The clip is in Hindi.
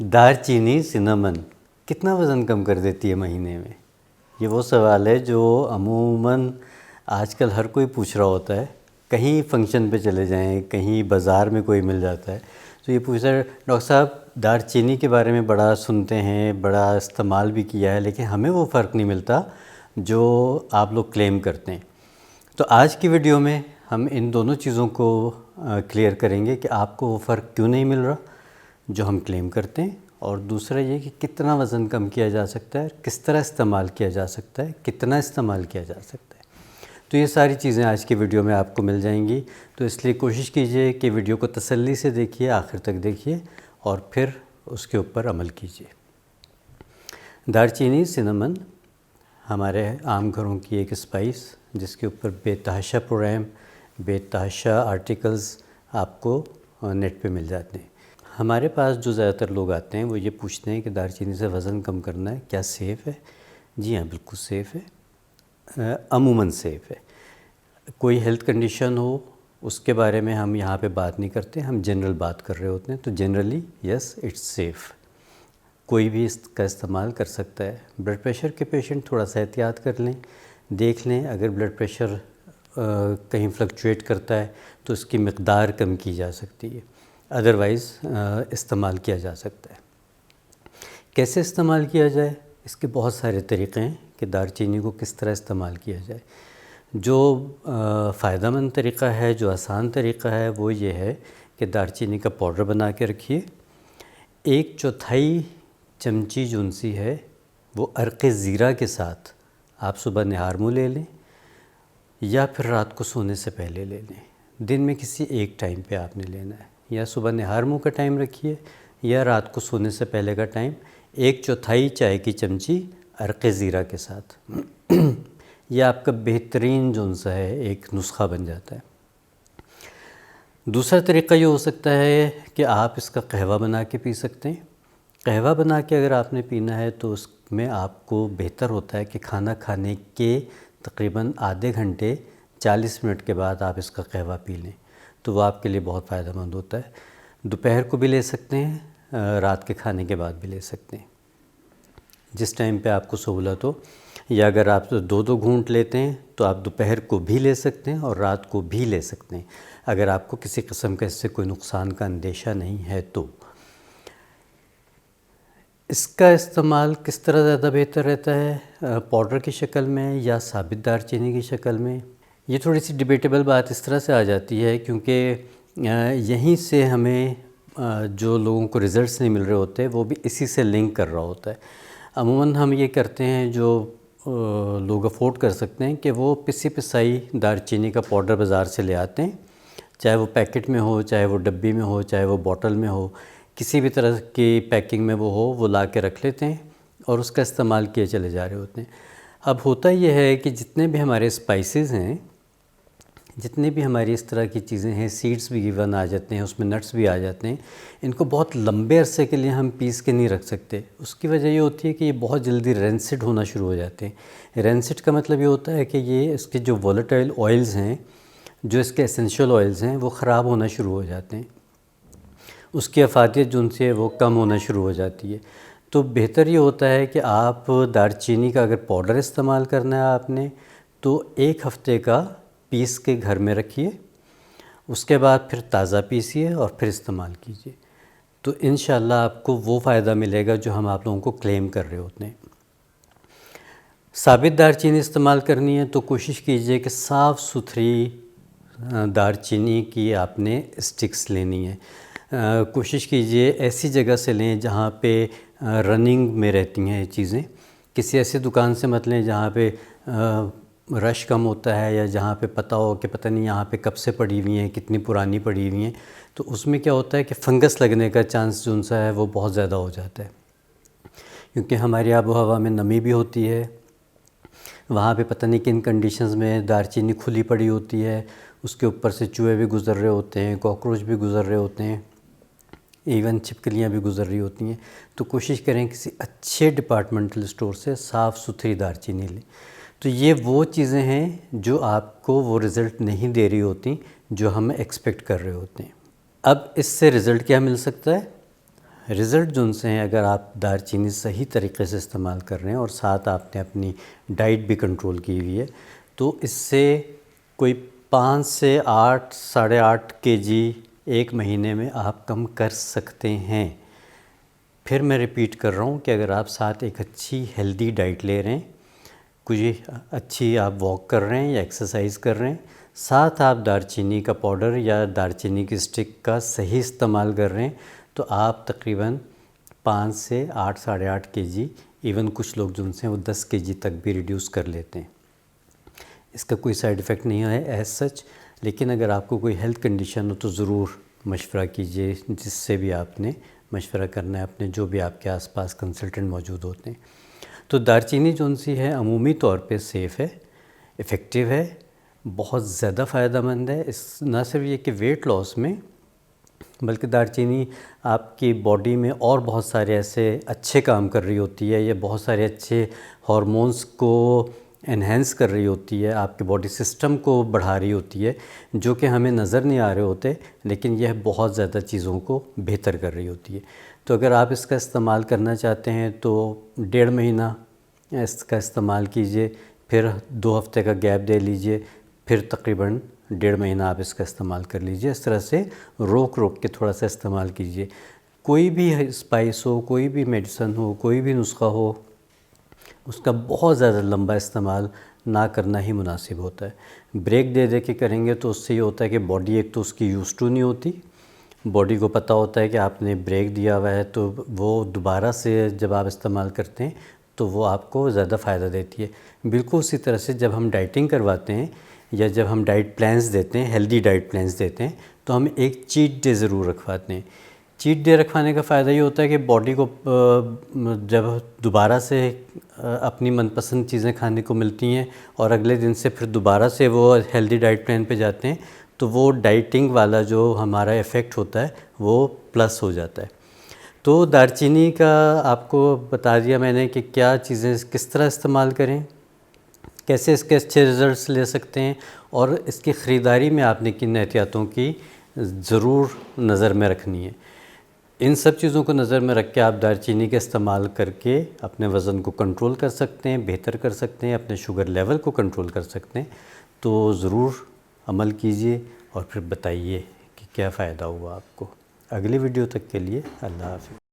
दालचीनी सिनेमन कितना वज़न कम कर देती है महीने में? ये वो सवाल है जो अमूमन आजकल हर कोई पूछ रहा होता है। कहीं फंक्शन पे चले जाएं, कहीं बाज़ार में कोई मिल जाता है तो ये पूछ रहा है, डॉक्टर साहब दालचीनी के बारे में बड़ा सुनते हैं, बड़ा इस्तेमाल भी किया है, लेकिन हमें वो फ़र्क नहीं मिलता जो आप लोग क्लेम करते हैं। तो आज की वीडियो में हम इन दोनों चीज़ों को क्लियर करेंगे कि आपको वो फ़र्क क्यों नहीं मिल रहा जो हम क्लेम करते हैं, और दूसरा ये कि कितना वज़न कम किया जा सकता है, किस तरह इस्तेमाल किया जा सकता है, कितना इस्तेमाल किया जा सकता है। तो ये सारी चीज़ें आज की वीडियो में आपको मिल जाएंगी। तो इसलिए कोशिश कीजिए कि वीडियो को तसल्ली से देखिए, आखिर तक देखिए और फिर उसके ऊपर अमल कीजिए। दालचीनी सिनेमन हमारे आम घरों की एक स्पाइस जिसके ऊपर बेतहाशा प्रोग्राम, बेतहाशा आर्टिकल्स आपको नेट पे मिल जाते हैं। हमारे पास जो ज़्यादातर लोग आते हैं वो ये पूछते हैं कि दालचीनी से वज़न कम करना है, क्या सेफ़ है? जी हाँ, बिल्कुल सेफ़ है, अमूमन सेफ़ है। कोई हेल्थ कंडीशन हो उसके बारे में हम यहाँ पे बात नहीं करते, हम जनरल बात कर रहे होते हैं। तो जनरली यस, इट्स सेफ़, कोई भी इसका इस्तेमाल कर सकता है। ब्लड प्रेशर के पेशेंट थोड़ा सा एहतियात कर लें, देख लें अगर ब्लड प्रेशर कहीं फ्लक्चुएट करता है तो उसकी मकदार कम की जा सकती है, अदरवाइज़ इस्तेमाल किया जा सकता है। कैसे इस्तेमाल किया जाए, इसके बहुत सारे तरीक़े हैं कि दालचीनी को किस तरह इस्तेमाल किया जाए। जो फ़ायदेमंद तरीक़ा है, जो आसान तरीक़ा है वो ये है कि दालचीनी का पाउडर बना के रखिए। 1/4 चमची जुनसी है वो अर्क़े ज़ीरा के साथ आप सुबह निहार मुँह ले लें या फिर रात को सोने से पहले ले लें। दिन में किसी एक टाइम पे आपने लेना है, या सुबह निहार मुँह का टाइम रखिए या रात को सोने से पहले का टाइम। 1/4 चाय की चमची अर्क़े ज़ीरा के साथ यह आपका बेहतरीन जोनसा है, एक नुस्ख़ा बन जाता है। दूसरा तरीक़ा ये हो सकता है कि आप इसका कहवा बना के पी सकते हैं। कहवा बना के अगर आपने पीना है तो उसमें आपको बेहतर होता है कि खाना खाने के तकरीबन आधे घंटे 40 मिनट के बाद आप इसका कहवा पी लें, तो वो आपके लिए बहुत फ़ायदेमंद होता है। दोपहर को भी ले सकते हैं, रात के खाने के बाद भी ले सकते हैं, जिस टाइम पे आपको सहूलत हो। या अगर आप 2-2 घूंट लेते हैं तो आप दोपहर को भी ले सकते हैं और रात को भी ले सकते हैं, अगर आपको किसी किस्म का इससे कोई नुकसान का अंदेशा नहीं है तो। इसका इस्तेमाल किस तरह ज़्यादा बेहतर रहता है, पाउडर की शक्ल में या साबित दालचीनी की शक्ल में? ये थोड़ी सी डिबेटेबल बात इस तरह से आ जाती है क्योंकि यहीं से हमें जो लोगों को रिज़ल्ट्स नहीं मिल रहे होते वो भी इसी से लिंक कर रहा होता है। अमूमन हम ये करते हैं, जो लोग अफोर्ड कर सकते हैं, कि वो पिसी पिसाई दालचीनी का पाउडर बाज़ार से ले आते हैं, चाहे वो पैकेट में हो, चाहे वो डब्बी में हो, चाहे वो बॉटल में हो, किसी भी तरह की पैकिंग में वो हो, वो ला के रख लेते हैं और उसका इस्तेमाल किए चले जा रहे होते हैं। अब होता यह है कि जितने भी हमारे स्पाइसेस हैं, जितनी भी हमारी इस तरह की चीज़ें हैं, सीड्स भी गिवन आ जाते हैं, उसमें नट्स भी आ जाते हैं, इनको बहुत लंबे अरसे के लिए हम पीस के नहीं रख सकते। उसकी वजह ये होती है कि ये बहुत जल्दी रेंसिड होना शुरू हो जाते हैं। रेंसिड का मतलब ये होता है कि ये इसके जो वोलेटाइल ऑयल्स हैं, जो इसके एसेंशियल ऑयल्स हैं, वो ख़राब होना शुरू हो जाते हैं, उसकी अफादियत जो उनसे वो कम होना शुरू हो जाती है। तो बेहतर ये होता है कि आप दालचीनी का अगर पाउडर इस्तेमाल करना है आपने, तो 1 हफ़्ते का पीस के घर में रखिए, उसके बाद फिर ताज़ा पीसिए और फिर इस्तेमाल कीजिए, तो इंशाअल्लाह आपको वो फ़ायदा मिलेगा जो हम आप लोगों को क्लेम कर रहे होते हैं। साबित दालचीनी इस्तेमाल करनी है तो कोशिश कीजिए कि साफ़ सुथरी दालचीनी की आपने स्टिक्स लेनी है। कोशिश कीजिए ऐसी जगह से लें जहाँ पे रनिंग में रहती हैं ये चीज़ें। किसी ऐसी दुकान से मत लें जहाँ पे रश कम होता है, या जहाँ पे पता हो कि पता नहीं यहाँ पे कब से पड़ी हुई हैं, कितनी पुरानी पड़ी हुई हैं, तो उसमें क्या होता है कि फंगस लगने का चांस जो उनसा है वो बहुत ज़्यादा हो जाता है, क्योंकि हमारी आबो हवा में नमी भी होती है। वहाँ पे पता नहीं किन कंडीशंस में दालचीनी खुली पड़ी होती है, उसके ऊपर से चूहे भी गुज़र रहे होते हैं, कॉकरोच भी गुज़र रहे होते हैं, इवन छिपकलियाँ भी गुज़र रही होती हैं। तो कोशिश करें किसी अच्छे डिपार्टमेंटल स्टोर से साफ़ सुथरी दालचीनी लें। तो ये वो चीज़ें हैं जो आपको वो रिज़ल्ट नहीं दे रही होती जो हम एक्सपेक्ट कर रहे होते हैं। अब इससे रिज़ल्ट क्या मिल सकता है? रिज़ल्ट जो उनसे हैं, अगर आप दालचीनी सही तरीके से इस्तेमाल कर रहे हैं और साथ आपने अपनी डाइट भी कंट्रोल की हुई है, तो इससे कोई 5 से 8 साढ़े 8 केजी एक महीने में आप कम कर सकते हैं। फिर मैं रिपीट कर रहा हूँ कि अगर आप साथ एक अच्छी हेल्दी डाइट ले रहे हैं, कुछ अच्छी आप वॉक कर रहे हैं या एक्सरसाइज कर रहे हैं, साथ आप दालचीनी का पाउडर या दालचीनी की स्टिक का सही इस्तेमाल कर रहे हैं, तो आप तकरीबन 5 से 8 साढ़े 8 केजी, इवन कुछ लोग जो उनसे वो 10 केजी तक भी रिड्यूस कर लेते हैं। इसका कोई साइड इफ़ेक्ट नहीं है एज सच, लेकिन अगर आपको कोई हेल्थ कंडीशन हो तो ज़रूर मशवरा कीजिए, जिससे भी आपने मशवरा करना है अपने, जो भी आपके आसपास कंसल्टेंट मौजूद होते हैं। तो दालचीनी जो सी है अमूमी तौर पे सेफ़ है, इफ़ेक्टिव है, बहुत ज़्यादा फ़ायदेमंद है। इस ना सिर्फ ये कि वेट लॉस में, बल्कि दालचीनी आपकी बॉडी में और बहुत सारे ऐसे अच्छे काम कर रही होती है, या बहुत सारे अच्छे हार्मोन्स को एनहेंस कर रही होती है, आपके बॉडी सिस्टम को बढ़ा रही होती है, जो कि हमें नज़र नहीं आ रहे होते, लेकिन यह बहुत ज़्यादा चीज़ों को बेहतर कर रही होती है। तो अगर आप इसका इस्तेमाल करना चाहते हैं तो 1.5 महीना इसका इस्तेमाल कीजिए, फिर 2 हफ्ते का गैप दे लीजिए, फिर तकरीबन 1.5 महीना आप इसका इस्तेमाल कर लीजिए। इस तरह से रोक रोक के थोड़ा सा इस्तेमाल कीजिए। कोई भी स्पाइस हो, कोई भी मेडिसन हो, कोई भी नुस्खा हो, उसका बहुत ज़्यादा लंबा इस्तेमाल ना करना ही मुनासिब होता है। ब्रेक दे दे के करेंगे तो उससे ये होता है कि बॉडी एक तो उसकी यूज़ टू नहीं होती, बॉडी को पता होता है कि आपने ब्रेक दिया हुआ है, तो वो दोबारा से जब आप इस्तेमाल करते हैं तो वो आपको ज़्यादा फ़ायदा देती है। बिल्कुल उसी तरह से जब हम डाइटिंग करवाते हैं या जब हम डाइट प्लान्स देते हैं, हेल्दी डाइट प्लान्स देते हैं, तो हम एक चीट डे ज़रूर रखवाते हैं। चीट डे रखवाने का फ़ायदा ये होता है कि बॉडी को जब दोबारा से अपनी मनपसंद चीज़ें खाने को मिलती हैं और अगले दिन से फिर दोबारा से वो हेल्दी डाइट प्लान पे जाते हैं, तो वो डाइटिंग वाला जो हमारा इफ़ेक्ट होता है वो प्लस हो जाता है। तो दालचीनी का आपको बता दिया मैंने कि क्या चीज़ें किस तरह इस्तेमाल करें, कैसे इसके अच्छे रिज़ल्ट्स ले सकते हैं, और इसकी ख़रीदारी में आपने किन एहतियातों की ज़रूर नज़र में रखनी है। इन सब चीज़ों को नज़र में रख के आप दालचीनी का इस्तेमाल करके अपने वज़न को कंट्रोल कर सकते हैं, बेहतर कर सकते हैं, अपने शुगर लेवल को कंट्रोल कर सकते हैं। तो ज़रूर अमल कीजिए और फिर बताइए कि क्या फ़ायदा हुआ आपको। अगली वीडियो तक के लिए अल्लाह हाफ़िज़।